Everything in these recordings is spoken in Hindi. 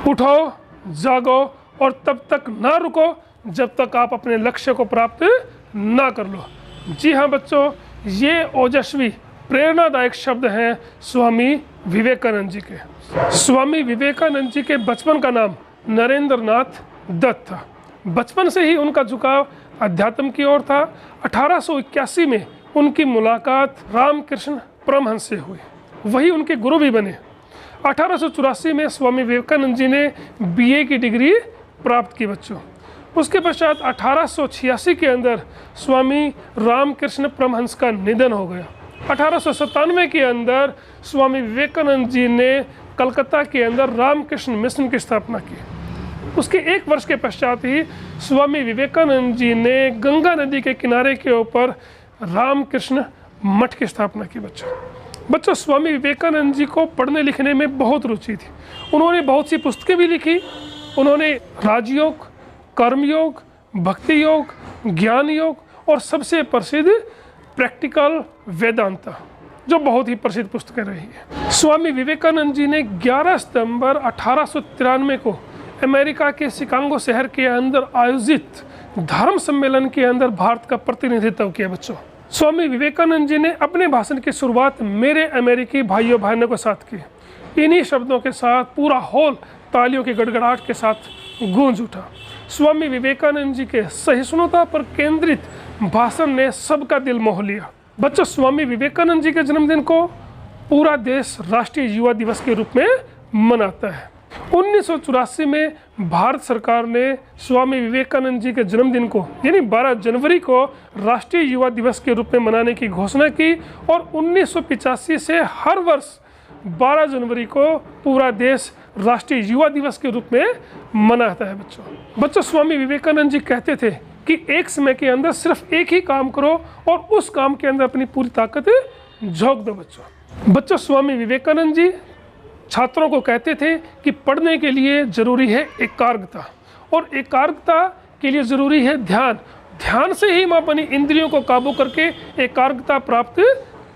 उठो, जागो और तब तक ना रुको जब तक आप अपने लक्ष्य को प्राप्त ना कर लो। जी हाँ बच्चों, ये ओजस्वी प्रेरणादायक शब्द हैं स्वामी विवेकानंद जी के। स्वामी विवेकानंद जी के बचपन का नाम नरेंद्र नाथ दत्त था। बचपन से ही उनका झुकाव अध्यात्म की ओर था। 1881 में उनकी मुलाकात रामकृष्ण परमहंस से हुई, वही उनके गुरु भी बने। 1884 में स्वामी विवेकानंद जी ने बीए की डिग्री प्राप्त की बच्चों। उसके पश्चात 1886 के अंदर स्वामी रामकृष्ण परमहंस का निधन हो गया। 1897 के अंदर स्वामी विवेकानंद जी ने कलकत्ता के अंदर रामकृष्ण मिशन की स्थापना की। उसके 1 वर्ष के पश्चात ही स्वामी विवेकानंद जी ने गंगा नदी के किनारे के ऊपर रामकृष्ण मठ की स्थापना की बच्चों। स्वामी विवेकानंद जी को पढ़ने लिखने में बहुत रुचि थी। उन्होंने बहुत सी पुस्तकें भी लिखी। उन्होंने राजयोग, कर्मयोग, भक्ति योग, ज्ञान योग और सबसे प्रसिद्ध प्रैक्टिकल वेदांता, जो बहुत ही प्रसिद्ध पुस्तकें रही है। स्वामी विवेकानंद जी ने 11 सितंबर 1893 को अमेरिका के शिकागो शहर के अंदर आयोजित धर्म सम्मेलन के अंदर भारत का प्रतिनिधित्व किया बच्चों। स्वामी विवेकानंद जी ने अपने भाषण की शुरुआत मेरे अमेरिकी भाइयों बहनों के साथ की। इन्हीं शब्दों के साथ पूरा हॉल तालियों की गड़गड़ाहट के साथ गूंज उठा। स्वामी विवेकानंद जी के सहिष्णुता पर केंद्रित भाषण ने सबका दिल मोह लिया। बच्चों, स्वामी विवेकानंद जी के जन्मदिन को पूरा देश राष्ट्रीय युवा दिवस के रूप में मनाता है। 1984 में भारत सरकार ने स्वामी विवेकानंद जी के जन्मदिन को यानी 12 जनवरी को राष्ट्रीय युवा दिवस के रूप में मनाने की घोषणा की और 1985 से हर वर्ष 12 जनवरी को पूरा देश राष्ट्रीय युवा दिवस के रूप में मनाता है बच्चों। स्वामी विवेकानंद जी कहते थे कि एक समय के अंदर सिर्फ एक ही काम करो और उस काम के अंदर अपनी पूरी ताकत झोंक दो बच्चों। स्वामी विवेकानंद जी छात्रों को कहते थे कि पढ़ने के लिए ज़रूरी है एकाग्रता और एकाग्रता के लिए ज़रूरी है ध्यान। ध्यान से ही हम अपनी इंद्रियों को काबू करके एकाग्रता प्राप्त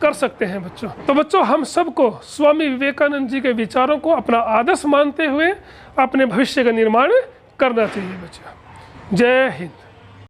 कर सकते हैं बच्चों। तो बच्चों, हम सबको स्वामी विवेकानंद जी के विचारों को अपना आदर्श मानते हुए अपने भविष्य का निर्माण करना चाहिए बच्चों। जय हिंद।